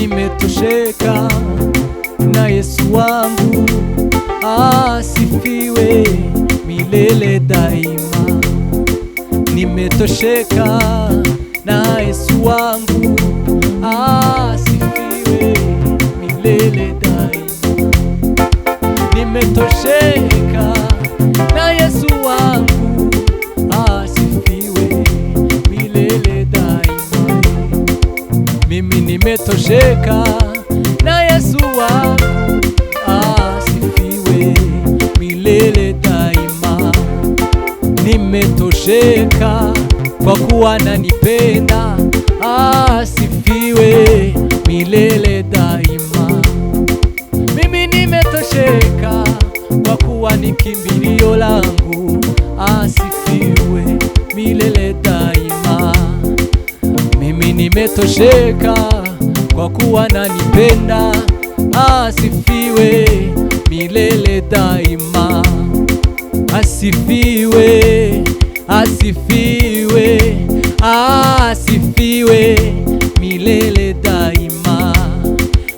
nimetosheka na Yesu wangu, asifiwe milele daima. Nimetosheka na Yesu wangu, asifiwe milele daima. Nimetosheka na Yesu wangu, asifiwe milele daima. Mimi nimetosheka na Yesu wangu, asifiwe milele daima. Nimetosheka kwa kuwa ananipenda, asifiwe milele daima. Mimi nimetosheka kwa kuwa ni kimbilio langu, asifiwe milele daima. Mimi nimetosheka kwa kuwa ananipenda, asifiwe milele daima. Asifiwe, asifiwe, asifiwe milele daima.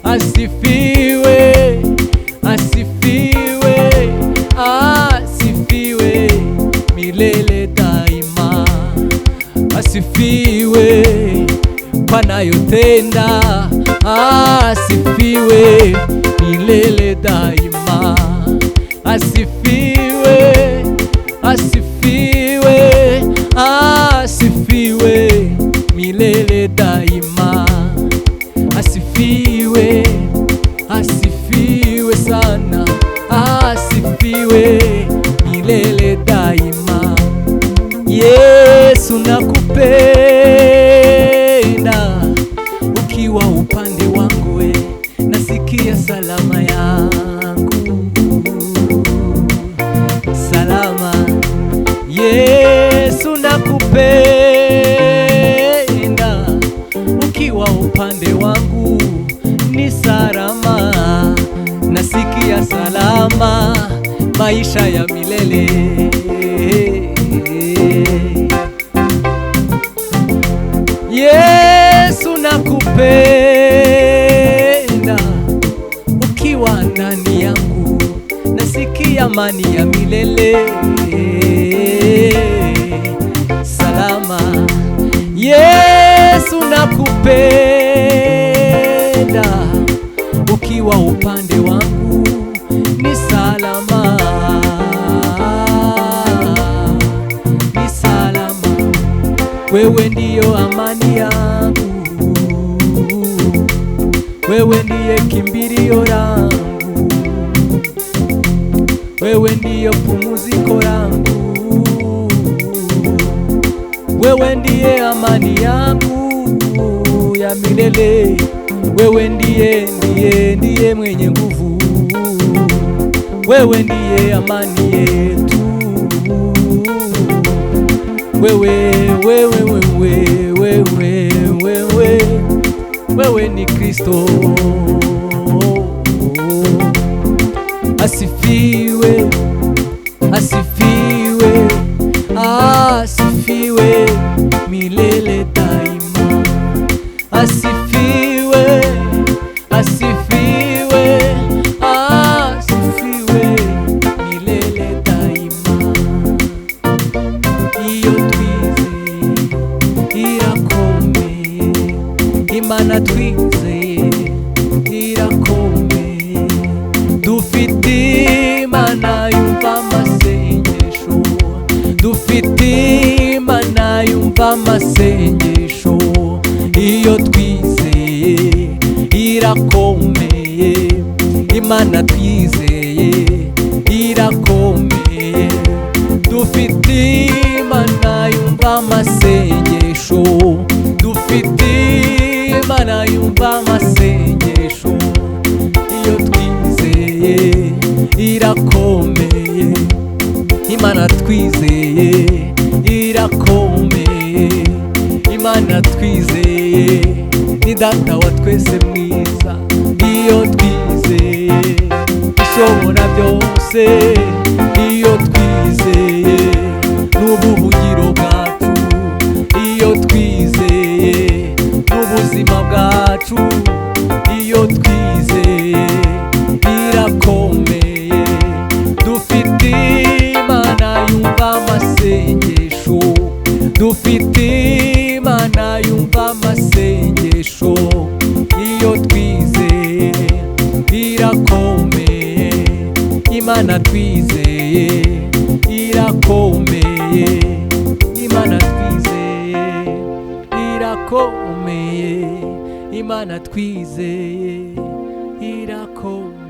Asifiwe, asifiwe, asifiwe milele daima. Asifiwe panayotenda, asifiwe milele daima. Asifiwe, asifiwe, asifiwe milele daima. Asifiwe, asifiwe sana, asifiwe milele daima. Yesu nakupenda, ukiwa upande wangu we, nasikia salama yangu, salama. Yesu nakupenda, ukiwa upande wangu ni salama, nasikia salama, maisha ya milele. Yesu nakupenda, ukiwa ndani yangu nasikia amani ya milele, salama. Yesu nakupenda, ukiwa upande wangu ni salama, ni salama. Wewe ndiyo amani yangu, wewe ndiye kimbilio langu, wewe ndiyo pumziko langu, wewe ndiye amani yangu ya milele. Wewe ndiye mwenye nguvu, wewe ndiye amani yetu. Wewe ni Kristo. Asifiwe, asifiwe, asifiwe milele daima. Asifiwe, asifiwe, asifiwe milele daima. Iyo twizeye irakomeye, Imana twizeye irakomeye. Dufite Imana yumva amasengesho, dufite Imana yumva amasengesho. Iyo twizeye irakomeye, Imana twizeye irakomeye. Dufite Imana yumva amasengesho, dufite Imana yumva amasengesho. Iyo twizeye irakomeye, Imana twizeye irakomeye. Imana twizeye ni data wa twese mwiza. Iyo twizeye ishobora byose, iyo twizeye n'ubuhungiro bwacu, iyo twizeye n'ubuzima bwacu, irakomeye, Imana twizeye irakomeye, Imana twizeye irakomeye, Imana twizeye irakomeye.